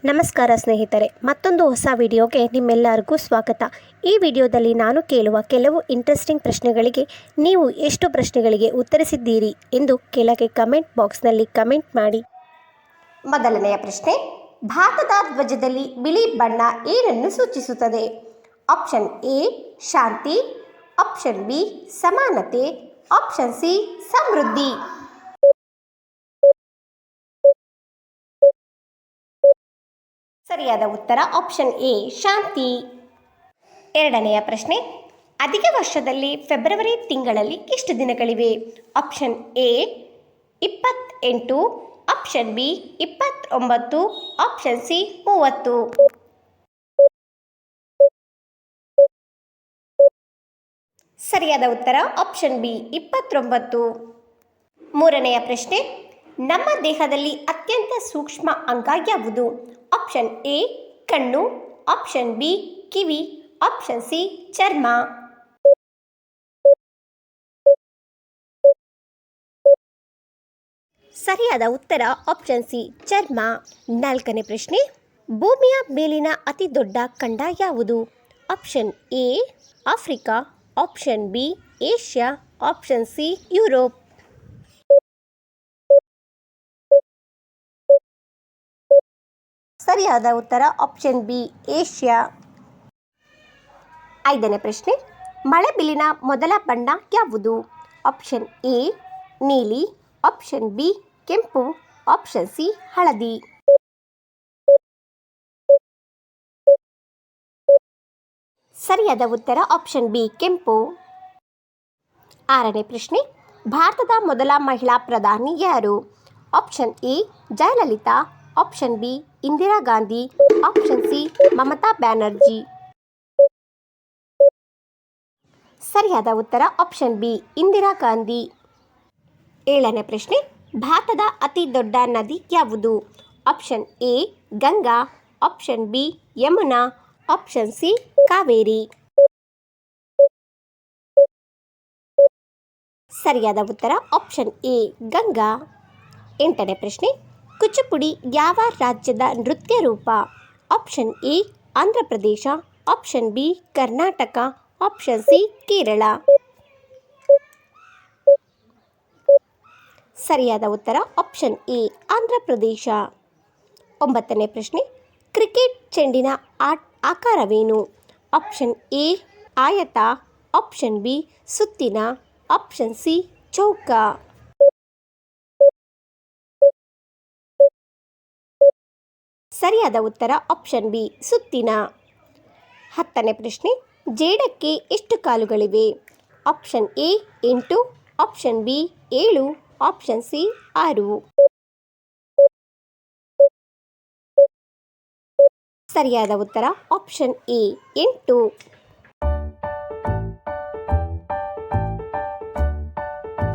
ನಮಸ್ಕಾರ ಸ್ನೇಹಿತರೆ, ಮತ್ತೊಂದು ಹೊಸ ವಿಡಿಯೋಗೆ ನಿಮ್ಮೆಲ್ಲರಿಗೂ ಸ್ವಾಗತ. ಈ ವಿಡಿಯೋದಲ್ಲಿ ನಾನು ಕೇಳುವ ಕೆಲವು ಇಂಟ್ರೆಸ್ಟಿಂಗ್ ಪ್ರಶ್ನೆಗಳಿಗೆ ನೀವು ಎಷ್ಟು ಪ್ರಶ್ನೆಗಳಿಗೆ ಉತ್ತರಿಸಿದ್ದೀರಿ ಎಂದು ಕೆಳಗೆ ಕಮೆಂಟ್ ಬಾಕ್ಸ್ನಲ್ಲಿ ಕಮೆಂಟ್ ಮಾಡಿ. ಮೊದಲನೆಯ ಪ್ರಶ್ನೆ, ಭಾರತದ ಧ್ವಜದಲ್ಲಿ ಬಿಳಿ ಬಣ್ಣ ಏನನ್ನು ಸೂಚಿಸುತ್ತದೆ? Option A Shanti, option B ಸಮಾನತೆ, ಆಪ್ಷನ್ ಸಿ ಸಮೃದ್ಧಿ. ಸರಿಯಾದ ಉತ್ತರ ಆಪ್ಷನ್ ಎ ಶಾಂತಿ. ಎರಡನೆಯ ಪ್ರಶ್ನೆ, ಅಧಿಕ ವರ್ಷದಲ್ಲಿ ಫೆಬ್ರವರಿ ತಿಂಗಳಲ್ಲಿ ಎಷ್ಟು ದಿನಗಳಿವೆ? Option A 28, option B 29, option C 30. ಸರಿಯಾದ ಉತ್ತರ ಆಪ್ಷನ್ ಬಿ 29. ಮೂರನೆಯ ಪ್ರಶ್ನೆ, ನಮ್ಮ ದೇಹದಲ್ಲಿ ಅತ್ಯಂತ ಸೂಕ್ಷ್ಮ ಅಂಗ ಯಾವುದು? ಆಪ್ಷನ್ ಎ ಕಣ್ಣು, ಆಪ್ಷನ್ ಬಿ ಕಿವಿ, ಆಪ್ಷನ್ ಸಿ ಚರ್ಮ. ಸರಿಯಾದ ಉತ್ತರ ಆಪ್ಷನ್ ಸಿ ಚರ್ಮ. ನಾಲ್ಕನೇ ಪ್ರಶ್ನೆ, ಭೂಮಿಯ ಮೇಲಿನ ಅತಿ ದೊಡ್ಡ ಖಂಡ ಯಾವುದು? Option A Africa, option B Asia, option C Europe. ಸರಿಯಾದ ಉತ್ತರ ಆಪ್ಷನ್ ಬಿ ಏಷ್ಯಾ. ಐದನೇ ಪ್ರಶ್ನೆ, ಮಳೆಬಿಲ್ಲಿನ ಮೊದಲ ಬಣ್ಣ ಯಾವುದು? ಆಪ್ಷನ್ ಎ ನೀಲಿ, ಆಪ್ಷನ್ ಬಿ ಕೆಂಪು, ಆಪ್ಷನ್ ಸಿ ಹಳದಿ. ಸರಿಯಾದ ಉತ್ತರ ಆಪ್ಷನ್ ಬಿ ಕೆಂಪು. ಆರನೇ ಪ್ರಶ್ನೆ, ಭಾರತದ ಮೊದಲ ಮಹಿಳಾ ಪ್ರಧಾನಿ ಯಾರು? Option A Jayalalithaa, option B Indira Gandhi, option C Mamata Banerjee. ಸರಿಯಾದ ಉತ್ತರ ಆಪ್ಷನ್ ಬಿ ಇಂದಿರಾ ಗಾಂಧಿ. ಏಳನೇ ಪ್ರಶ್ನೆ, ಭಾರತದ ಅತಿ ದೊಡ್ಡ ನದಿ ಯಾವುದು? Option A Ganga, option B Yamuna, option C Kaveri. ಸರಿಯಾದ ಉತ್ತರ ಆಪ್ಷನ್ ಎ ಗಂಗಾ. ಎಂಟನೇ ಪ್ರಶ್ನೆ, ಕುಚಿಪುಡಿ ಯಾವ ರಾಜ್ಯದ ನೃತ್ಯ ರೂಪ? Option A Andhra Pradesh, option B Karnataka, option C Kerala. ಸರಿಯಾದ ಉತ್ತರ ಆಪ್ಷನ್ ಎ ಆಂಧ್ರ ಪ್ರದೇಶ. ಒಂಬತ್ತನೇ ಪ್ರಶ್ನೆ, ಕ್ರಿಕೆಟ್ ಚೆಂಡಿನ ಆಕಾರವೇನು? ಆಪ್ಷನ್ ಎ ಆಯತ, ಆಪ್ಷನ್ ಬಿ ಸುತ್ತಿನ, ಆಪ್ಷನ್ ಸಿ ಚೌಕ. ಸರಿಯಾದ ಉತ್ತರ ಆಪ್ಷನ್ ಬಿ ಸುತ್ತಿನ. ಹತ್ತನೇ ಪ್ರಶ್ನೆ, ಜೇಡಕ್ಕೆ ಎಷ್ಟು ಕಾಲುಗಳಿವೆ? Option A 8, option B 7, option C 6. ಸರಿಯಾದ ಉತ್ತರ ಆಪ್ಷನ್ ಎ 8.